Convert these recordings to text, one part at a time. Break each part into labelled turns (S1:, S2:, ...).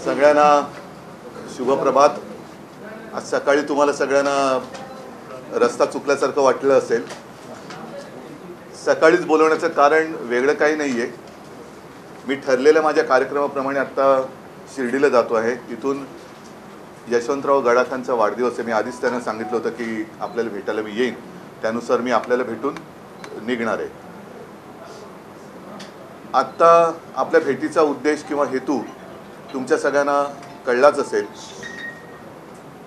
S1: सगळ्यांना शुभप्रभात। आज सकाळी तुम्हाला सगळ्यांना रस्ता चुकल्यासारखं वाटलं असेल। सकाळीच बोलवण्याचं कारण वेगळं काही नाही आहे। मी ठरलेल्या माझ्या कार्यक्रमाप्रमाणे आता शिर्डीला जातो आहे। तिथून यशवंतराव गडाखांचा वाढदिवस आहे। मी आधीच त्यांना सांगितलं होतं की आपल्याला भेटायला मी येईन, त्यानुसार मी आपल्याला भेटून निघणार आहे। आता आपल्या भेटीचा उद्देश किंवा हेतू तुमच्या सगळ्यांना कळलाच असेल।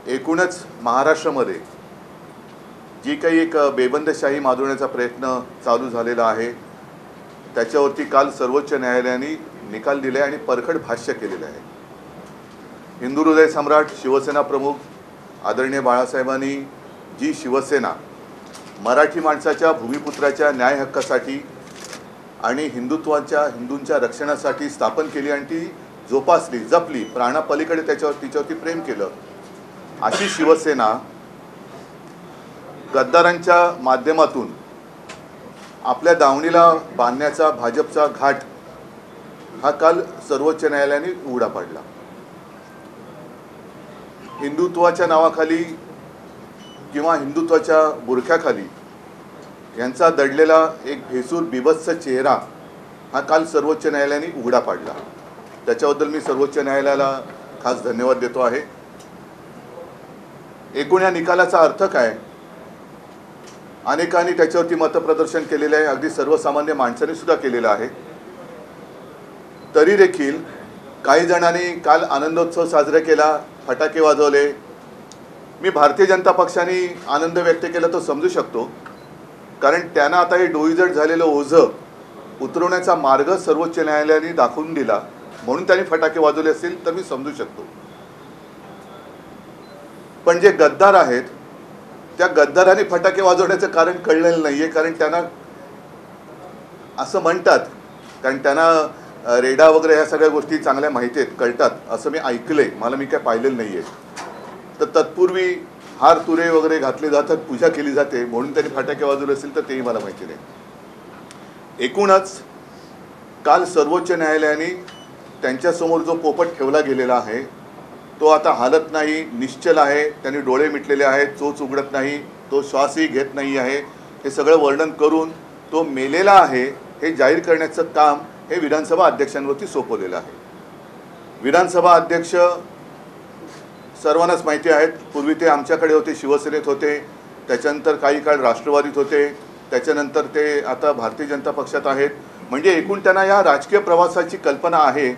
S1: एकूणच महाराष्ट्रामध्ये जी काही एक बेबंदशाही माजवण्याचा प्रयत्न चालू झालेला आहे, त्याच्यावरती काल सर्वोच्च न्यायालयाने निकाल दिले आणि परखड भाष्य केलेलं आहे। हिंदू हृदय सम्राट शिवसेना प्रमुख आदरणीय बाळासाहेबांनी जी शिवसेना मराठी माणसाच्या भूमिपुत्राच्या न्याय हक्कासाठी आणि हिंदूंच्या रक्षणासाठी स्थापन केली आणि ती जोपासली, जपली, प्राणापलीकडे तिच्यावरती प्रेम केलं, अशी शिवसेना गद्दारांच्या माध्यमातून आपल्या दावणीला बांधण्याचा भाजपचा घाट हा काल सर्वोच्च न्यायालयाने उघडा पाडला। हिंदुत्वाच्या नावाखाली किंवा हिंदुत्वाच्या बुरख्याखाली यांचा दडलेला एक भेसूर बिभत्स चेहरा हा काल सर्वोच्च न्यायालयाने उघडा पाडला। त्याच्याबद्दल मी सर्वोच्च न्यायालयाला खास धन्यवाद देतो आहे। एकूण या निकालाचा अर्थ काय? अनेकांनी त्याच्यावरती मतप्रदर्शन केलेले आहे, अगदी सर्वसामान्य माणसांनी सुद्धा केलेलं आहे। तरी देखील काही जणांनी काल आनंदोत्सव साजरा केला, फटाके वाजवले। मी भारतीय जनता पक्षाने आनंद व्यक्त केला तो समजू शकतो, कारण त्यांना आता हे डोईजड झालेलं ओझं उतरवण्याचा मार्ग सर्वोच्च न्यायालयाने दाखवून दिला, म्हणून त्यांनी फटाके वाजवले असतील तर मी समजू शकतो। पण जे गद्दार आहेत त्या गद्दारांनी फटाके वाजवण्याचं कारण कळलेलं नाहीये, कारण त्यांना असं म्हणतात, कारण त्यांना रेडा वगैरे ह्या सगळ्या गोष्टी चांगल्या माहिती आहेत, कळतात असं मी ऐकलंय, मला मी काय पाहिलेलं नाहीये। तर तत्पूर्वी हार तुरे वगैरे घातले जातात, पूजा केली जाते, म्हणून त्यांनी फटाके वाजवले असेल तर तेही मला माहिती नाही। एकूणच काल सर्वोच्च न्यायालयाने त्यांच्यासमोर जो पोपट ठेवला गेलेला आहे तो आता हालत नाही, निश्चल आहे, त्यांनी डोळे मिटलेले आहेत, चोच उघडत नाही, तो श्वासही घेत नाही आहे, हे सगळं वर्णन करून तो मेलेला आहे हे जाहीर करण्याचं काम हे विधानसभा अध्यक्षांवरती सोपवलेलं आहे। विधानसभा अध्यक्ष सर्वांनाच माहिती आहेत, पूर्वी ते आमच्याकडे होते, शिवसेनेत होते, त्याच्यानंतर काही काळ राष्ट्रवादीत होते, त्याच्यानंतर ते आता भारतीय जनता पक्षात आहेत। म्हणजे एकूण त्यांना या राजकीय प्रवासाची कल्पना आहे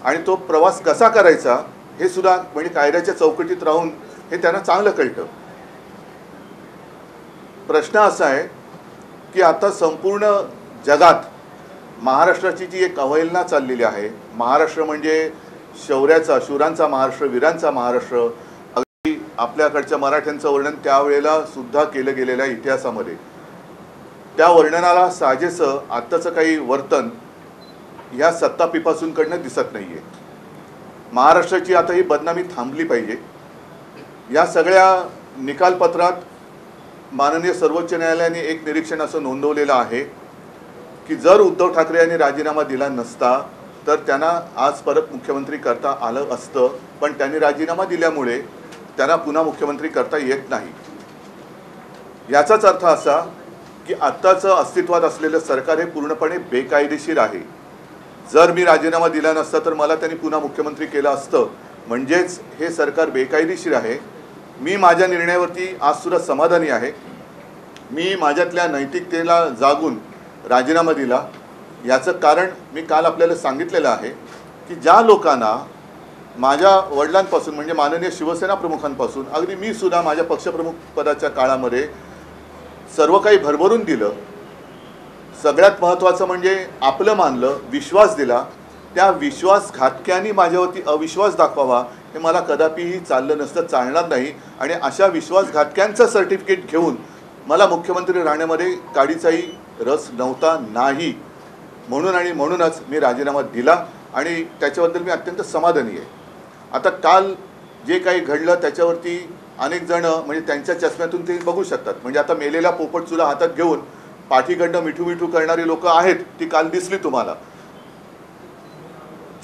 S1: आणि तो प्रवास कसा करायचा हे सुद्धा म्हणजे कायद्याच्या चौकटीत राहून हे त्यांना चांगलं कळतं। प्रश्न असा आहे की आता संपूर्ण जगात महाराष्ट्राची जी एक अवहेलना चाललेली आहे, महाराष्ट्र म्हणजे शौर्याचा, शूरांचा महाराष्ट्र, वीरांचा महाराष्ट्र, अगदी आपल्याकडच्या मराठ्यांचं वर्णन त्यावेळेला सुद्धा केलं गेलेल्या इतिहासामध्ये, त्या वर्णनाला साजेसं आत्ताचं काही वर्तन ह्या सत्तापिपासूंकडनं दिसत नाहीये। महाराष्ट्राची आता ही बदनामी थांबली पाहिजे। या सगळ्या निकालपत्रात माननीय सर्वोच्च न्यायालयाने एक निरीक्षण असं नोंदवलेलं आहे की जर उद्धव ठाकरे यांनी राजीनामा दिला नसता तर त्यांना आज परत मुख्यमंत्री करता आलं असतं, पण त्यांनी राजीनामा दिल्यामुळे त्यांना पुन्हा मुख्यमंत्री करता येत नाही। याचाच अर्थ असा की आत्ताचं अस्तित्वात असलेलं सरकार हे पूर्णपणे बेकायदेशीर आहे। जर मी राजीनामा दिला नसता तर मला त्यांनी पुन्हा मुख्यमंत्री केलं असतं, म्हणजेच हे सरकार बेकायदेशीर आहे। मी माझ्या निर्णयावरती आज सुद्धा समाधानी आहे। मी माझ्यातल्या नैतिकतेला जागून राजीनामा दिला। याचं कारण मी काल आपल्याला सांगितलेलं आहे की ज्या लोकांना माझ्या वडिलांपासून म्हणजे माननीय शिवसेना प्रमुखांपासून अगदी मी सुद्धा माझ्या पक्षप्रमुख पदाच्या काळामध्ये सर्व काही भरभरून दिलं, सगळ्यात महत्त्वाचं म्हणजे आपलं मानलं, विश्वास दिला, त्या विश्वासघातक्यांनी माझ्यावरती अविश्वास दाखवावा हे मला कदापिही चाललं नसतं, चालणार नाही। आणि अशा विश्वासघातक्यांचं सर्टिफिकेट घेऊन मला मुख्यमंत्री राहण्यामध्ये काडीचाही रस नव्हता नाही, म्हणूनच मी राजीनामा दिला आणि त्याच्याबद्दल मी अत्यंत समाधानी आहे। आता काल जे काही घडलं त्याच्यावरती अनेक जण म्हणजे त्यांच्या चष्म्यातून ते बघू शकतात। म्हणजे आता मेलेला पोपट सुद्धा हातात घेऊन पाठीकडनं मिठू मिठू करणारी लोक आहेत, ती काल दिसली तुम्हाला।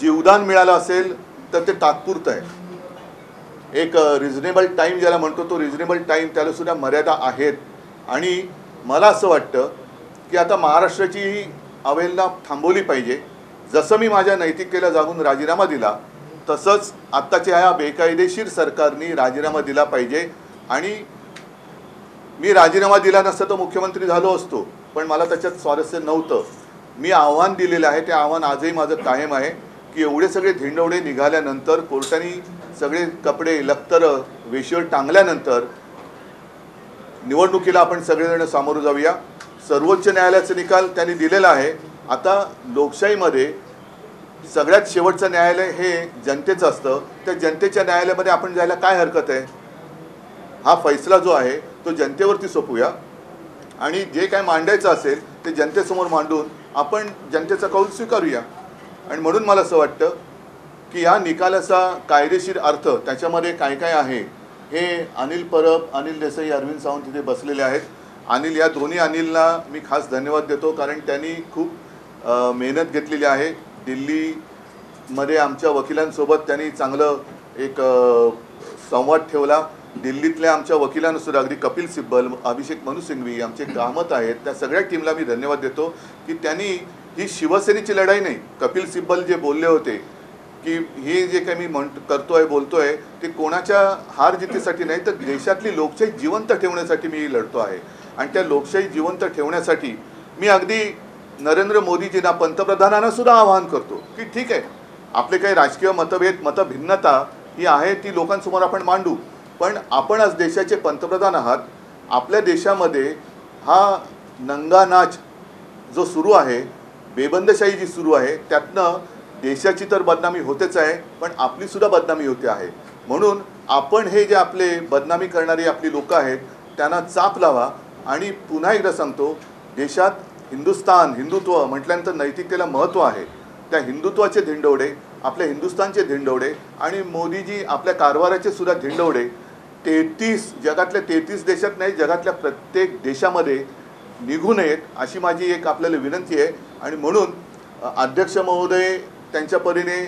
S1: जीवदान मिळालं असेल तर ते तात्पुरतं आहे। एक रिझनेबल टाईम ज्याला म्हणतो तो रिझनेबल टाईम त्याला सुद्धा मर्यादा आहेत। आणि मला असं वाटतं की आता महाराष्ट्राची ही अवहेलना थांबवली पाहिजे। जसं मी माझ्या नैतिकतेला जागून राजीनामा दिला तसंच आत्ताच्या ह्या बेकायदेशीर सरकारने राजीनामा दिला पाहिजे। आणि मी राजीनामा दिला नसता तर मुख्यमंत्री झालो असतो, पण मला त्याच्यात स्वारस्य नव्हतं। मी आव्हान दिलेलं आहे, ते आव्हान आजही माझं कायम आहे की एवढे सगळे धिंडवडे निघाल्यानंतर, कोर्टाने सगळे कपडे लखतरं वेशीवर टांगल्यानंतर निवडणुकीला आपण सगळेजण सामोरं जाऊया। सर्वोच्च न्यायालयाचा निकाल त्यांनी दिलेला आहे। आता लोकशाहीमध्ये सगळ्यात शेवटचं न्यायालय हे जनतेचं असतं। त्या जनतेच्या न्यायालयामध्ये आपण जायला काय हरकत आहे? हा फैसला जो आहे तो जनतेवरती सोपूया आणि जे काय मांडायचं असेल ते जनतेसमोर मांडून आपण जनतेचा कौल स्वीकारूया। आणि म्हणून मला असं वाटतं की या निकालाचा कायदेशीर अर्थ त्याच्यामध्ये काय काय आहे हे अनिल परब, अनिल देसाई, अरविंद सावंत तिथे बसलेले आहेत। अनिल, या दोन्ही अनिलला मी खास धन्यवाद देतो कारण त्यांनी खूप मेहनत घेतलेली आहे। दिल्लीमध्ये आमच्या वकिलांसोबत त्यांनी चांगलं एक संवाद ठेवला। दिल्लीतल्या आमच्या वकिलांना सुद्धा, अगदी कपिल सिब्बल, अभिषेक मनु सिंघवी आमचे कामत आहेत, त्या सगळ्या टीमला मी धन्यवाद देतो की त्यांनी ही शिवसेनेची लढाई नाही, कपिल सिब्बल जे बोलले होते की हे जे काही मी बोलतोय ते कोणाच्या हार जितीसाठी नाही तर देशातली लोकशाही जिवंत ठेवण्यासाठी मी लढतो आहे। आणि त्या लोकशाही जिवंत ठेवण्यासाठी मी अगदी नरेंद्र मोदीजींना, पंतप्रधानांना सुद्धा आवाहन करतो की ठीक आहे, आपले काही राजकीय मतभेद, मतभिन्नता ही आहे ती लोकांसमोर आपण मांडू, पण आपण आज देशाचे पंतप्रधान आहात। आपल्या देशामध्ये हा नंगा नाच जो सुरू आहे, बेबंदशाही जी सुरू आहे, त्यातनं देशाची तर बदनामी होतेच आहे, पण आपली सुद्धा बदनामी होते आहे। म्हणून आपण हे जे आपले बदनामी करणारी आपली लोक आहेत त्यांना चाप लावा। आणि पुन्हा एकदा सांगतो, देशात हिंदुस्तान, हिंदुत्व म्हटल्यानंतर नैतिकतेला महत्त्व आहे। त्या हिंदुत्वाचे धिंडवडे, आपल्या हिंदुस्तानचे धिंडवडे आणि मोदीजी आपल्या कारभाराचे सुद्धा धिंडवडे 33 जगातल्या 33 देशात नाही, जगातल्या प्रत्येक देशामध्ये निघू नयेत अशी माझी एक आपल्याला विनंती आहे। आणि म्हणून अध्यक्ष महोदय त्यांच्या परीने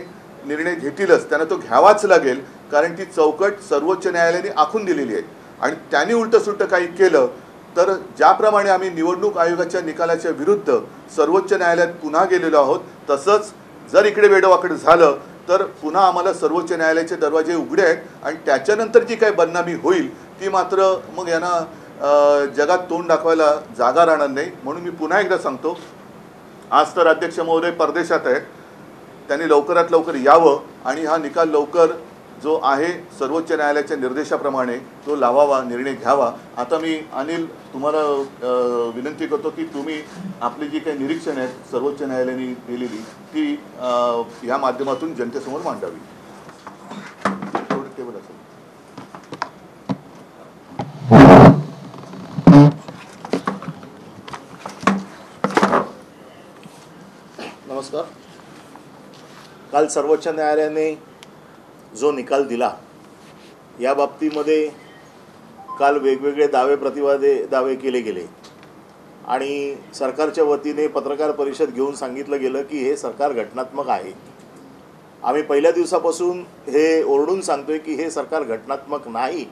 S1: निर्णय घेतीलच, त्यांना तो घ्यावाच लागेल कारण ती चौकट सर्वोच्च न्यायालयाने आखून दिलेली आहे। आणि त्यांनी उलटं काही केलं तर ज्याप्रमाणे आम्ही निवडणूक आयोगाच्या निकालाच्या विरुद्ध सर्वोच्च न्यायालयात पुन्हा गेलेलो आहोत, तसंच जर इकडे वेडवाकड झालं तर पुन्हा आम्हाला सर्वोच्च न्यायालयाचे दरवाजे उघडे आहेत। आणि त्याच्यानंतर जी काही बदनामी होईल ती मात्र मग यांना जगात तोंड दाखवायला जागा राहणार नाही। म्हणून मी पुन्हा एकदा सांगतो, आज तर अध्यक्ष महोदय परदेशात आहेत, त्यांनी लवकरात लवकर यावं आणि हा निकाल लवकर जो आहे सर्वोच्च न्यायालयाच्या निर्देशाप्रमाणे तो लावावा, निर्णय घ्यावा। आता मी अनिल तुम्हाला विनंती करतो की तुम्ही आपली जी काही निरीक्षण आहेत सर्वोच्च न्यायालयाने दिलेली ती या माध्यमातून जनतेसमोर मांडावी। टेबल असेल।
S2: नमस्कार। काल सर्वोच्च न्यायालयाने जो निकाल दिला या बाबतीमध्ये काल वेगवेगळे दावे केले गेले आणि सरकारच्या वतीने पत्रकार परिषद घेऊन सांगितलं गेलं की हे सरकार घटनात्मक आहे। आम्ही पहिल्या दिवसापासून हे ओरडून सांगतोय की हे सरकार घटनात्मक नाही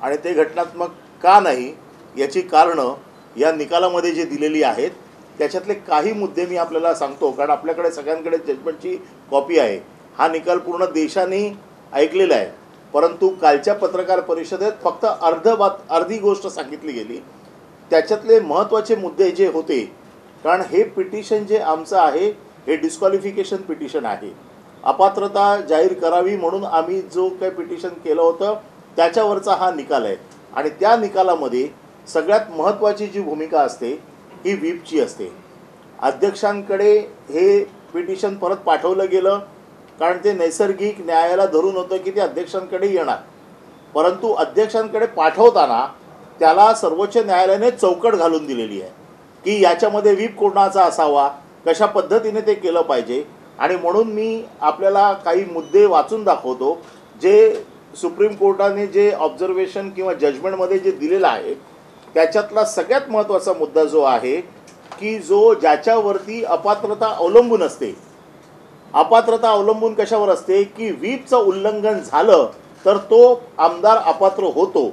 S2: आणि ते घटनात्मक का नाही याची कारणं या निकालामध्ये जे दिलेली आहेत त्याच्यातले काही मुद्दे मी आपल्याला सांगतो, कारण आपल्याकडे सगळ्यांकडे जजमेंटची कॉपी आहे। हा निकाल पूर्ण देशाने ऐकलेला आहे, परंतु कालच्या पत्रकार परिषदेत फक्त अर्धी गोष्ट सांगितली गेली। त्याच्यातले महत्त्वाचे मुद्दे जे होते, कारण हे पिटिशन जे आमचं आहे हे डिस्क्वालिफिकेशन पिटिशन आहे, अपात्रता जाहीर करावी म्हणून आम्ही जो काही पिटिशन केलं होतं त्याच्यावरचा हा निकाल आहे। आणि त्या निकालामध्ये सगळ्यात महत्त्वाची जी भूमिका असते ही व्हीपची असते। अध्यक्षांकडे हे पिटिशन परत पाठवलं गेलं कारण ते नैसर्गिक न्यायाला धरून होतं की ते अध्यक्षांकडे येणार, परंतु अध्यक्षांकडे पाठवताना त्याला सर्वोच्च न्यायालयाने चौकट घालून दिलेली आहे की याच्यामध्ये व्हीप कोणाचा असावा, कशा पद्धतीने ते केलं पाहिजे। आणि म्हणून मी आपल्याला काही मुद्दे वाचून दाखवतो जे सुप्रीम कोर्टाने जे ऑब्झर्वेशन किंवा जजमेंटमध्ये जे दिलेलं आहे त्याच्यातला सगळ्यात महत्त्वाचा मुद्दा जो आहे की ज्याच्यावरती अपात्रता अवलंबून असते अपात्रता अवलंबून कशावर असते की व्हीपचं उल्लंघन झालं तर तो आमदार अपात्र होतो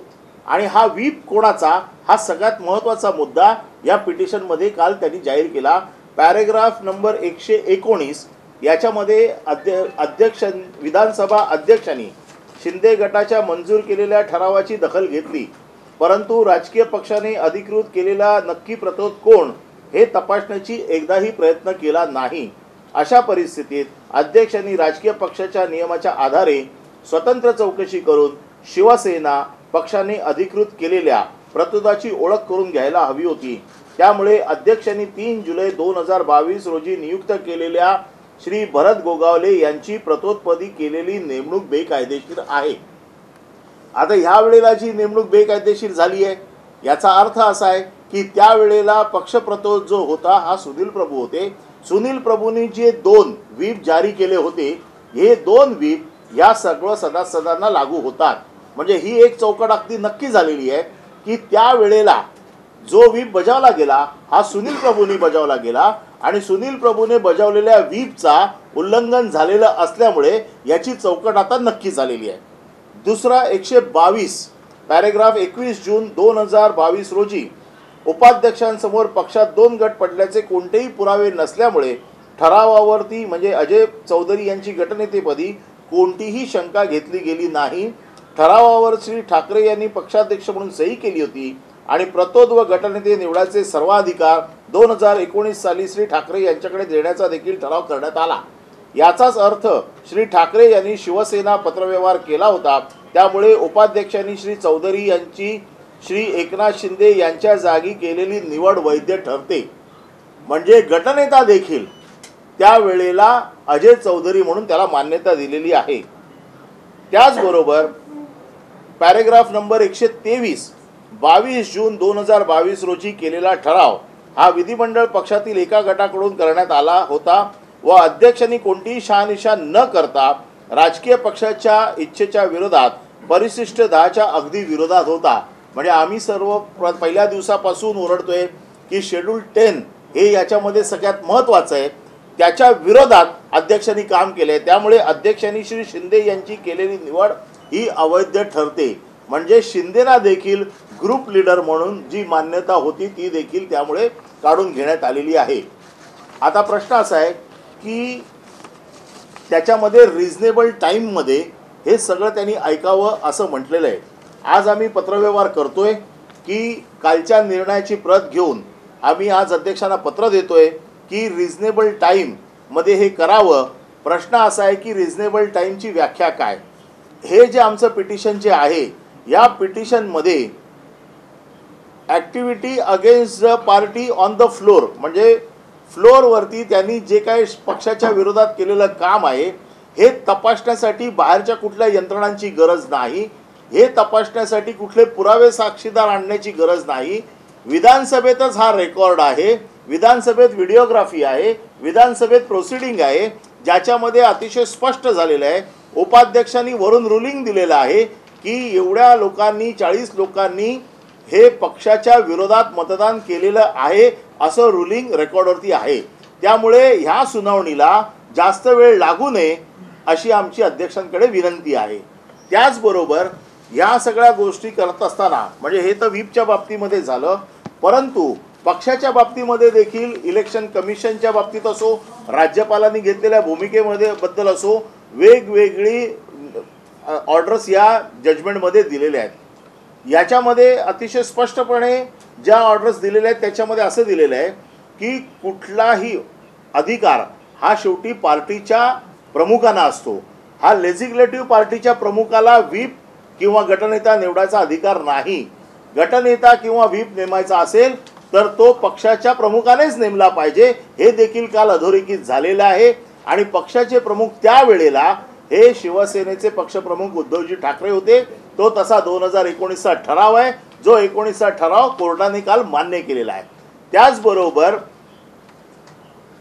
S2: आणि हा व्हीप कोणाचा हा सगळ्यात महत्त्वाचा मुद्दा या पिटिशनमध्ये काल त्यांनी जाहीर केला. पॅरेग्राफ नंबर 119 याच्यामध्ये विधानसभा अध्यक्षांनी शिंदे गटाच्या मंजूर केलेल्या ठरावाची दखल घेतली, परंतु राजकीय पक्षाने अधिकृत केलेला नक्की प्रतोद कोण हे तपासण्याची एकदाही प्रयत्न केला नाही. अशा परिस्थितीत अध्यक्षांनी राजकीय पक्षाच्या नियमाच्या आधारे स्वतंत्र चौकशी करून शिवसेना पक्षाने अधिकृत केलेल्या प्रतोदाची ओळख करून घ्यायला हवी होती. त्यामुळे अध्यक्षांनी 3 जुलै 2022 रोजी नियुक्त केलेल्या श्री भरत गोगावले यांची प्रतोदपदी केलेली नेमणूक बेकायदेशीर आहे. आता ह्या वेळेला जी नेमणूक बेकायदेशीर झाली आहे याचा अर्थ असा आहे की त्यावेळेला पक्षप्रतोद जो होता हा सुनील प्रभू होते. सुनील प्रभूंनी जे 2 व्हीप जारी केले होते हे 2 व्हीप या सर्व सदस्यांना लागू होतात. म्हणजे ही एक चौकट अगदी नक्की झालेली आहे की त्यावेळेला जो व्हीप बजावला गेला हा सुनील प्रभूंनी बजावला गेला आणि सुनील प्रभूने बजावलेल्या व्हीपचा उल्लंघन झालेलं असल्यामुळे याची चौकट आता नक्की झालेली आहे. दुसरा 122 पॅरेग्राफ 21 जून 2022 रोजी उपाध्यक्षांसमोर पक्षात 2 गट पडल्याचे कोणतेही पुरावे नसल्यामुळे ठरावावरती म्हणजे अजय चौधरी यांची गटनेतेपदी कोणतीही शंका घेतली गेली नाही. ठरावावर श्री ठाकरे यांनी पक्षाध्यक्ष म्हणून सही केली होती आणि प्रतोद व गटनेते निवडायचे सर्वाधिकार 2019 साली श्री ठाकरे यांच्याकडे देण्याचा देखील ठराव करण्यात आला. याचाच अर्थ श्री ठाकरे यांनी शिवसेना पत्रव्यवहार केला होता. त्यामुळे उपाध्यक्षांनी श्री चौधरी यांची श्री एकनाथ शिंदे यांच्या जागी केलेली निवड वैध ठरते. म्हणजे गटनेता देखील त्यावेळेला अजय चौधरी म्हणून त्याला मान्यता दिलेली आहे. त्याचबरोबर पॅरेग्राफ नंबर 123 22 जून 2022 रोजी केलेला ठराव हा विधिमंडळ पक्षातील एका गटाकडून करण्यात आला होता व अध्यक्षांनी कोणतीही शहानिशा न करता राजकीय पक्षाच्या इच्छेच्या विरोधात परिशिष्ट 10च्या अगदी विरोधात होता. म्हणजे आम्ही सर्व पहिल्या दिवसापासून ओरडतोय की शेड्यूल 10 हे याच्यामध्ये सगळ्यात महत्त्वाचं आहे, त्याच्या विरोधात अध्यक्षांनी काम केले. त्यामुळे अध्यक्षांनी श्री शिंदे यांची केलेली निवड ही अवैध ठरते. म्हणजे शिंदेना देखील ग्रुप लीडर म्हणून जी मान्यता होती ती देखील त्यामुळे काढून घेण्यात आलेली आहे. आता प्रश्न असा आहे की त्याच्यामध्ये रिझनेबल टाईममध्ये हे सगळं त्यांनी ऐकावं असं म्हटलेलं आहे. आज आम्ही पत्रव्यवहार करतोय की कालच्या निर्णयाची प्रत घेऊन आम्ही आज अध्यक्षांना पत्र देतोय की रिझनेबल टाईममध्ये हे करावं. प्रश्न असा आहे की रिझनेबल टाईमची व्याख्या काय. हे जे आमचं पिटिशन जे आहे या पिटिशनमध्ये activity against the party on the floor म्हणजे फ्लोअरवरती त्यांनी जे काही पक्षाच्या विरोधात केलेलं काम आहे हे तपासण्यासाठी बाहेरच्या कुठल्या यंत्रणांची गरज नाही. हे तपासण्यासाठी कुठले पुरावे साक्षीदार आणण्याची गरज नाही. विधानसभेतच हा रेकॉर्ड आहे, विधानसभेत व्हिडिओग्राफी आहे, विधानसभेत प्रोसिडिंग आहे ज्याच्यामध्ये अतिशय स्पष्ट झालेलं आहे. उपाध्यक्षांनी वरून रुलिंग दिलेलं आहे की एवढ्या लोकांनी 40 लोकांनी हे पक्षाच्या विरोधात मतदान केलेलं आहे असं रुलिंग रेकॉर्डवरती आहे. त्यामुळे ह्या सुनावणीला जास्त वेळ लागू नये अशी आमची अध्यक्षांकडे विनंती आहे. त्याचबरोबर या सगळ्या गोष्टी करत असताना म्हणजे हे तर व्हीपच्या बाबतीमध्ये झालं, परंतु पक्षाच्या बाबतीमध्ये देखील इलेक्शन कमिशनच्या बाबतीत असो, राज्यपालांनी घेतलेल्या भूमिकेमध्ये बद्दल असो, वेगवेगळी ऑर्डर्स या जजमेंटमध्ये दिलेल्या आहेत. याच्यामध्ये अतिशय स्पष्टपणे ज्या ऑर्डर्स दिलेल्या आहेत त्याच्यामध्ये असं दिलेलं आहे की कुठलाही अधिकार हा शेवटी पार्टीच्या प्रमुखांना असतो. हा लेजिस्लेटिव्ह पार्टीच्या प्रमुखाला व्हीप किंवा गटनेता निवडायचा अधिकार नाही. गटनेता किंवा व्हीप नेमायचा असेल तर तो पक्षाच्या प्रमुखानेच नेमला पाहिजे. हे देखील काल अधोरेखित झालेलं आहे आणि पक्षाचे प्रमुख त्यावेळेला हे शिवसेनेचे पक्षप्रमुख उद्धवजी ठाकरे होते. तो तसा 2019चा ठराव आहे जो 19चा ठराव कोर्टाने काल मान्य केलेला आहे. त्याचबरोबर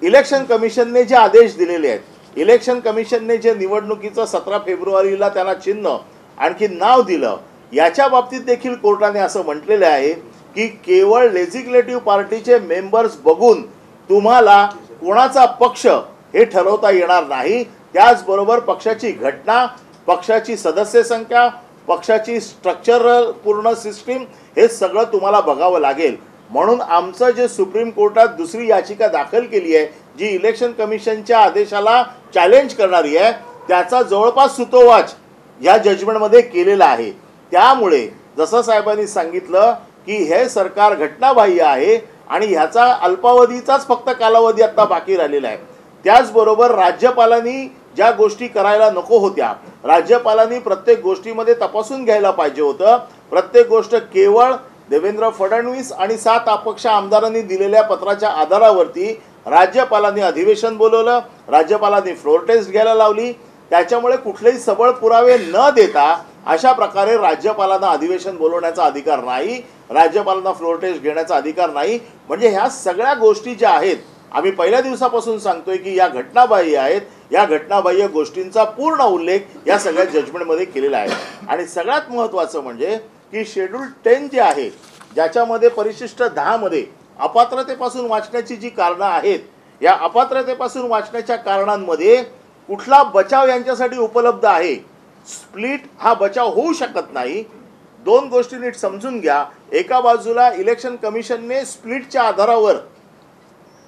S2: इलेक्शन कमिशनने जे आदेश दिलेले आहेत, इलेक्शन कमिशनने जे निवडणुकीचं 17 फेब्रुवारीला त्यांना चिन्ह आणखी नाव दिलं याच्या बाबतीत देखील कोर्टाने असं म्हटलेलं आहे की केवळ लेजिस्लेटिव्ह पार्टीचे मेंबर्स बघून तुम्हाला कोणाचा पक्ष हे ठरवता येणार नाही. त्याचबरोबर पक्षाची घटना, पक्षाची सदस्य संख्या, पक्षाची स्ट्रक्चरल पूर्ण सिस्टीम हे सगळं तुम्हाला बघावं लागेल. म्हणून आमचं जे सुप्रीम कोर्टात दुसरी याचिका दाखल केली आहे जी इलेक्शन कमिशनच्या आदेशाला चॅलेंज करणारी आहे, त्याचा जवळपास सुतोवाच या जजमेंटमध्ये केलेला आहे. त्यामुळे जसं साहेबांनी सांगितलं की हे सरकार घटनाबाह्य आहे आणि ह्याचा अल्पावधीचाच फक्त कालावधी आता बाकी राहिलेला आहे. त्याचबरोबर राज्यपालांनी ज्या गोष्टी करायला नको होत्या, राज्यपालांनी प्रत्येक गोष्टीमध्ये तपासून घ्यायला पाहिजे होतं. प्रत्येक गोष्ट केवळ देवेंद्र फडणवीस आणि 7 अपक्ष आमदारांनी दिलेल्या पत्राच्या आधारावरती राज्यपालांनी अधिवेशन बोलवलं, राज्यपालांनी फ्लोर टेस्ट घ्यायला लावली. त्याच्यामुळे कुठलेही सबळ पुरावे न देता अशा प्रकारे राज्यपालांना अधिवेशन बोलवण्याचा अधिकार नाही, राज्यपालांना फ्लोर टेस्ट घेण्याचा अधिकार नाही. म्हणजे ह्या सगळ्या गोष्टी ज्या आहेत आम्ही पहिल्या दिवसापासून सांगतोय की या घटनाबाह्य आहेत. या घटनाबाह्य गोष्टींचा पूर्ण उल्लेख या सगळ्या जजमेंटमध्ये केलेला आहे. आणि सगळ्यात महत्त्वाचं म्हणजे की शेड्यूल 10 जे आहे, ज्याच्यामध्ये परिशिष्ट 10 मध्ये अपात्रतेपासून वाचण्याची जी कारणं आहेत, या अपात्रतेपासून वाचण्याच्या कारणांमध्ये कुठला बचाव यांच्यासाठी उपलब्ध आहे. स्प्लिट हा बचाव होऊ शकत नाही. 2 गोष्टी नीट समजून घ्या. एका बाजूला इलेक्शन कमिशनने स्प्लिटच्या आधारावर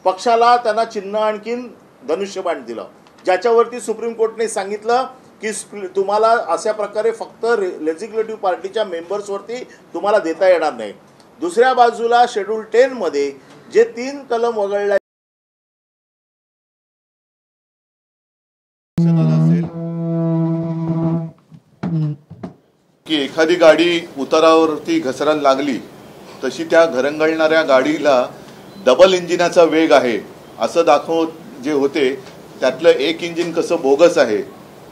S2: पक्षाला त्यांना चिन्ह आणखीन धनुष्यबाण दिलं, ज्याच्यावरती सुप्रीम कोर्टने सांगितलं की तुम्हाला अशा प्रकारे फक्त लेजिस्लेटिव्ह पार्टीच्या मेंबर्सवरती तुम्हाला देता येणार नाही. दुसऱ्या बाजूला शेड्यूल 10 मध्ये जे 3 कलम वगळले
S1: की एखादी गाडी उतारावरती घसरायला लागली तशी त्या घरंगळणाऱ्या गाडीला डबल इंजिनाचा वेग आहे असं दाखवत जे होते, त्यातलं एक इंजिन कसं बोगस आहे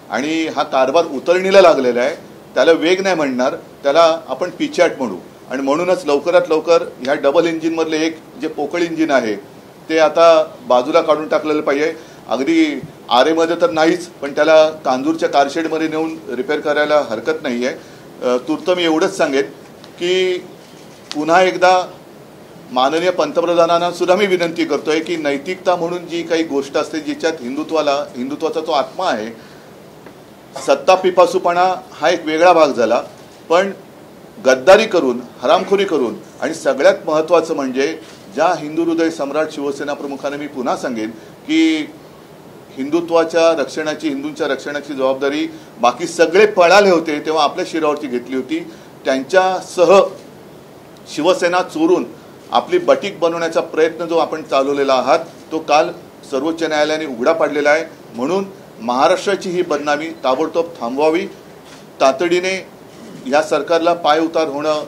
S1: आणि हा कारभार उतरणीला लागलेला आहे. त्याला वेग नाही म्हणणार, त्याला आपण पिचॅट म्हणू. आणि म्हणूनच लवकरात लवकर ह्या डबल इंजिनमधले एक जे पोकळ इंजिन आहे ते आता बाजूला काढून टाकलेलं पाहिजे. अगदी आरेमध्ये तर नाहीच, पण त्याला कांजूरच्या कारशेडमध्ये नेऊन रिपेअर करायला हरकत नाही आहे. तूर्त मी एवढंच सांगेन की पुन्हा एकदा माननीय पंतप्रधानांना सुद्धा मी विनंती करतोय की नैतिकता म्हणून जी काही गोष्ट असते जिच्यात हिंदुत्वाचा तो आत्मा आहे, सत्ता पिपासूपणा हा एक वेगळा भाग झाला, पण गद्दारी करून, हरामखोरी करून आणि सगळ्यात महत्त्वाचं म्हणजे ज्या हिंदू हृदय सम्राट शिवसेना प्रमुखाने मी पुन्हा सांगेन की हिंदुत्वाच्या रक्षणाची, हिंदूंच्या रक्षणाची जबाबदारी बाकी सगळे पळाले होते तेव्हा आपल्या शिरावरती घेतली होती. त्यांच्यासह शिवसेना चोरून आपली बटीक बनवण्याचा प्रयत्न जो आपण चालवलेला आहात तो काल सर्वोच्च न्यायालयाने उघडा पाडलेला आहे. म्हणून महाराष्ट्राची ही बदनामी ताबडतोब थांबवावी. तातडीने या सरकारला पाय उतार होणं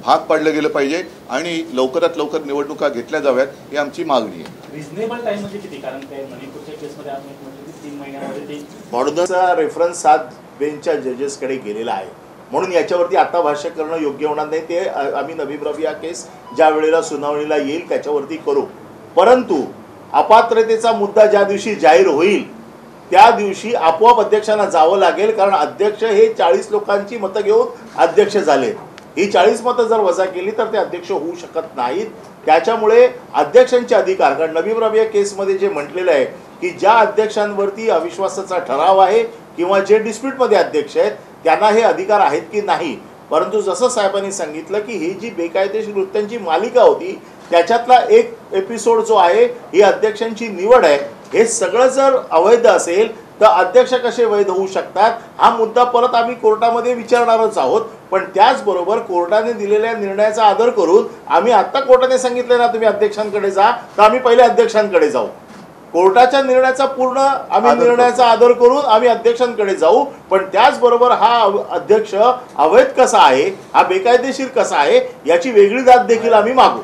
S1: भाग पाडलं गेलं पाहिजे आणि लवकरात लवकर निवडणुका घेतल्या जाव्यात ही आमची मागणी आहे.
S3: रिझनेबल टाइम म्हणजे किती? कारण ते मणिपूरच्या केसमध्ये आपण म्हटलं की 3 महिन्यामध्ये ते
S2: म्हणूनचा रेफरन्स 7 बेंचच्या जजेसकडे गेलेला आहे. म्हणून याच्यावरती आता भाष्य करणं योग्य होणार नाही. ते आम्ही नबी रबिया केस ज्या वेळेला सुनावणीला येईल त्याच्यावरती करू. परंतु अपात्रतेचा मुद्दा ज्या दिवशी जाहीर होईल त्या दिवशी आपोआप अध्यक्षांना जावं लागेल, कारण अध्यक्ष हे 40 लोकांची मतं घेऊन अध्यक्ष झाले. ही 40 मतं जर वजा केली तर ते अध्यक्ष होऊ शकत नाहीत. त्याच्यामुळे अध्यक्षांचे अधिकार, कारण नबी रबिया केसमध्ये जे म्हटलेलं आहे की ज्या अध्यक्षांवरती अविश्वासाचा ठराव आहे किंवा जे डिस्प्यूटमध्ये अध्यक्ष आहेत त्यांना हे अधिकार आहेत की नाही. परंतु जसं साहेबांनी सांगितलं की ही जी बेकायदेशीर वृत्तांची मालिका होती त्याच्यातला एक एपिसोड जो आहे ही अध्यक्षांची निवड आहे, हे सगळं जर अवैध असेल तर अध्यक्ष कसे वैध होऊ शकतात हा मुद्दा परत आम्ही कोर्टामध्ये विचारणारच आहोत. पण त्याचबरोबर कोर्टाने दिलेल्या निर्णयाचा आदर करून आम्ही आत्ता कोर्टाने सांगितलं ना तुम्ही अध्यक्षांकडे जा, तर आम्ही पहिले अध्यक्षांकडे जाऊ. कोर्टाच्या निर्णयाचा पूर्ण आम्ही निर्णयाचा आदर करून आम्ही अध्यक्षांकडे जाऊ. पण त्याचबरोबर हा अध्यक्ष अवैध कसा आहे, हा बेकायदेशीर कसा आहे याची वेगळी दाद देखील आम्ही मागू.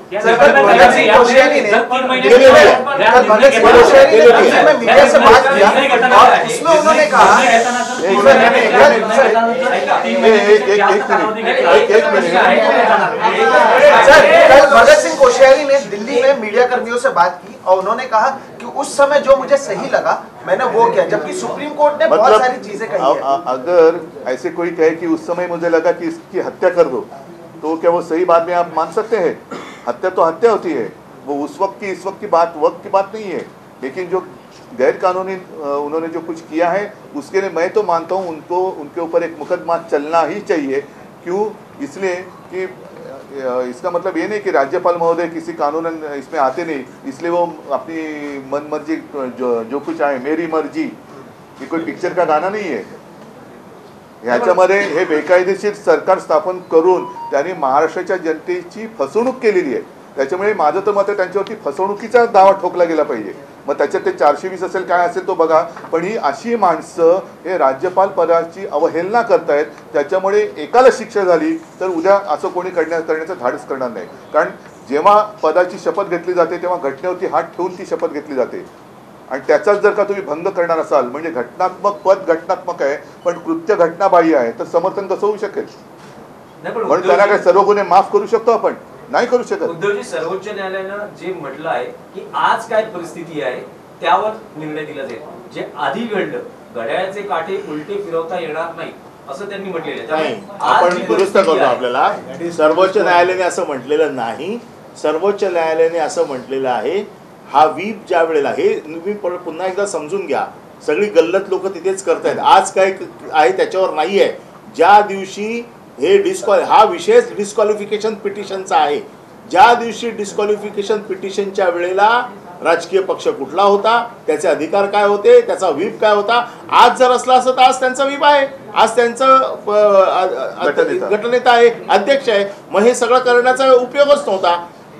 S4: भगत सिंह कोश्यारी ने दिल्ली में मीडिया कर्मियों से बात की और उन्होंने कहा कि उस समय जो मुझे सही लगा मैंने वो किया, जबकि सुप्रीम कोर्ट ने बहुत सारी चीजें कही है.
S1: अगर ऐसे कोई कहे कि उस समय मुझे लगा कि इसकी हत्या कर दो, तो क्या वो सही बात में आप मान सकते हैं? हत्या तो हत्या होती है, वो उस वक्त की इस वक्त की बात, वक्त की बात नहीं है. लेकिन जो गैर कानूनी उन्होंने जो कुछ किया है उसके लिए मैं तो मानता हूँ उनको उनके ऊपर एक मुकदमा चलना ही चाहिए। क्यों? इसलिए कि इसका मतलब ये नहीं कि राज्यपाल महोदय किसी कानून इसमें आते नहीं, इसलिए वो अपनी मन मर्जी जो कुछ आहे मेरी मर्जी, ही कोई पिक्चर का गाणं नाही आहे। ह्याच्यामध्ये हे बेकायदेशीर सरकार स्थापन करून त्यांनी महाराष्ट्राच्या जनतेची फसवणूक केलेली आहे। त्याच्यामुळे माझं तर मत आहे त्यांच्यावरती फसवणुकीचा दावा ठोकला गेला पाहिजे। मग त्याच्यात ते 420 असेल काय असेल तो बघा, पण ही अशी माणसं हे राज्यपाल पदाची अवहेलना करतायत, त्याच्यामुळे एकाला शिक्षा झाली तर उद्या असं कोणी करण्याचं धाडस करणार नाही। कारण जेव्हा पदाची शपथ घेतली जाते तेव्हा घटनेवरती हात ठेवून ती शपथ घेतली जाते आणि त्याचाच जर का तुम्ही भंग करणार असाल म्हणजे घटनात्मक पद घटनात्मक आहे पण कृत्य घटनाबाह्य आहे तर समर्थन कसं होऊ शकेल? म्हणून त्याला काय सर्व गुन्हे माफ करू शकतो आपण? नाही करू शकत।
S5: उद्धवजी, सर्वोच्च न्यायालयानं जे म्हटलं आहे की आज काय परिस्थिती आहे त्यावर निर्णय दिला जाईल। जे आधी घडलं घड्याळाचे काटे उलटे फिरवता येणार नाही असं त्यांनी म्हटलेलं आहे।
S2: आपण दुरुस्त करतो। आपल्याला सर्वोच्च न्यायालयाने असं म्हटलेलं नाही, सर्वोच्च न्यायालयाने असं म्हटलेलं आहे हा व्हीप ज्या वेळेला हे तुम्ही पुन्हा एकदा समजून घ्या, सगळी गल्लत लोक तिथेच करतायत। आज काय आहे त्याच्यावर नाही आहे। ज्या दिवशी हे हा विषय डिस्क्वालिफिकेशन पिटिशनचा आहे, ज्या दिवशी डिस्क्वालिफिकेशन पिटिशनच्या वेळेला राजकीय पक्ष कुठला होता, त्याचे अधिकार काय होते, त्याचा व्हीप काय होता, आज जर असला असं तर आज त्यांचा व्हीप आहे, आज त्यांचं गटनेता आहे, अध्यक्ष आहे, मग हे सगळं करण्याचा उपयोगच नव्हता।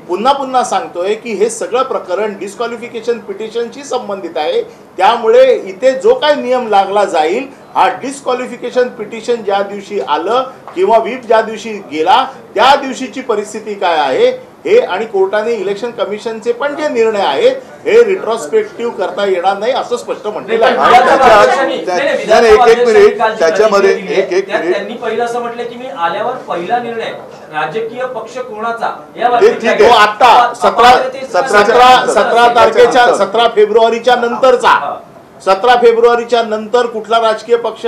S2: पुन्हा पुन्हा सांगतोय की हे सगळं प्रकरण डिस्क्वालिफिकेशन पिटिशनशी संबंधित आहे, त्यामुळे इथे जो काही नियम लागला जाईल हा डिस्क्वालिफिकेशन पिटिशन ज्या दिवशी आलं किंवा व्हीप ज्या दिवशी गेला त्या दिवशीची परिस्थिती काय आहे हे आणि कोर्टाने इलेक्शन कमिशनचे पण जे निर्णय आहेत हे रिट्रोस्पेक्टिव्ह करता येणार नाही असं स्पष्ट म्हटलेलं आहे।
S1: त्याच्यामध्ये एक मिनिट
S5: त्यांनी पहिलं असं म्हटलं की मी आल्यावर पहिला निर्णय राजकीय पक्ष कोणाचा
S2: तो आता 17 तारखेच्या 17 फेब्रुवारीच्या नंतरचा 17 फेब्रुवारीच्या नंतर कुठला राजकीय पक्ष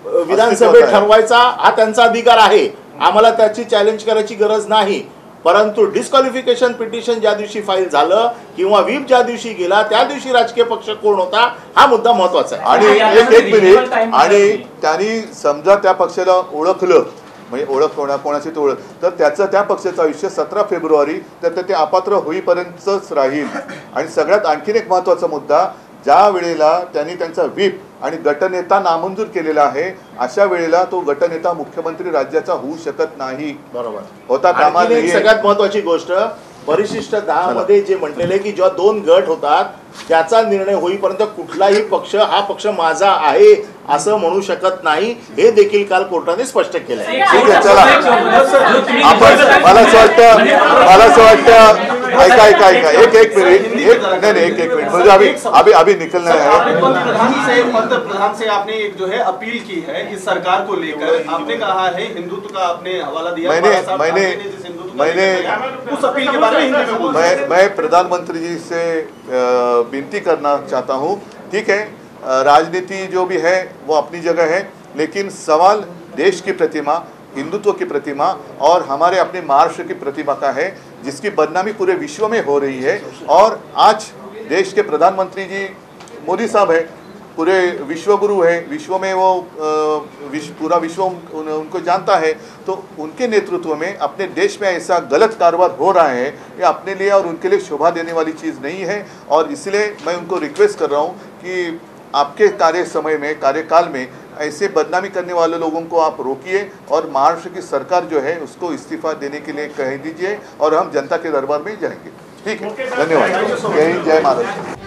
S2: विधानसभेत ठरवायचा हा त्यांचा अधिकार आहे, आम्हाला त्याची चॅलेंज करायची गरज नाही। परंतु डिस्क्वालिफिकेशन पिटिशन ज्या दिवशी फाईल झालं किंवा व्हीप ज्या दिवशी गेला त्या दिवशी राजकीय पक्ष कोण होता हा मुद्दा महत्त्वाचा आहे।
S1: आणि एक मिनिट, आणि त्यांनी समजा त्या पक्षाला ओळखलं म्हणजे ओळख कोणाची तो ओळख तर त्याचं त्या पक्षाचं आयुष्य 17 फेब्रुवारी तर ते अपात्र होईपर्यंतच राहील। आणि सगळ्यात आणखीन एक महत्त्वाचा मुद्दा, ज्या वेळेला त्यांनी त्यांचा व्हीप आणि गटनेता नामंजूर केलेला आहे अशा वेळेला तो गटनेता मुख्यमंत्री राज्याचा होऊ शकत नाही,
S2: बरोबर
S1: होता कामा नये।
S2: सगळ्यात महत्त्वाची गोष्ट परिशिष्ट 10 मध्ये जे म्हटलेले की जेव्हा 2 गट होतात त्याचा निर्णय होईपर्यंत कुठलाही पक्ष हा पक्ष माझा आहे असं म्हणू शकत नाही, हे देखील काल कोर्टाने स्पष्ट केलं आहे।
S1: ठीक आहे, चला आपण मला असं वाटतं ऐका एक मिनिट म्हणजे अभी निकलना है।
S6: प्रधान से आपने एक जो है अपील की है इस सरकार को लेकर, आपने कहा है हिंदुत्व का आपने हवाला दिया, उस अपील के बारे में
S1: मैं प्रधानमंत्री जी से विनती करना चाहता हूँ। ठीक है, राजनीति जो भी है वो अपनी जगह है, लेकिन सवाल देश की प्रतिमा, हिंदुत्व की प्रतिमा और हमारे अपने महाराष्ट्र की प्रतिमा का है जिसकी बदनामी पूरे विश्व में हो रही है। और आज देश के प्रधानमंत्री जी मोदी साहब है, पूरे विश्वगुरु है, विश्व में वो पूरा विश्व उनको जानता है, तो उनके नेतृत्व में अपने देश में ऐसा गलत कारोबार हो रहा है ये अपने लिए और उनके लिए शोभा देने वाली चीज़ नहीं है। और इसलिए मैं उनको रिक्वेस्ट कर रहा हूँ कि आपके कार्यकाल में ऐसे बदनामी करने वाले लोगों को आप रोकिए और महाराष्ट्र की सरकार जो है उसको इस्तीफा देने के लिए कह दीजिए और हम जनता के दरबार में जाएंगे। ठीक है, धन्यवाद। जय हिंद, जय महाराष्ट्र।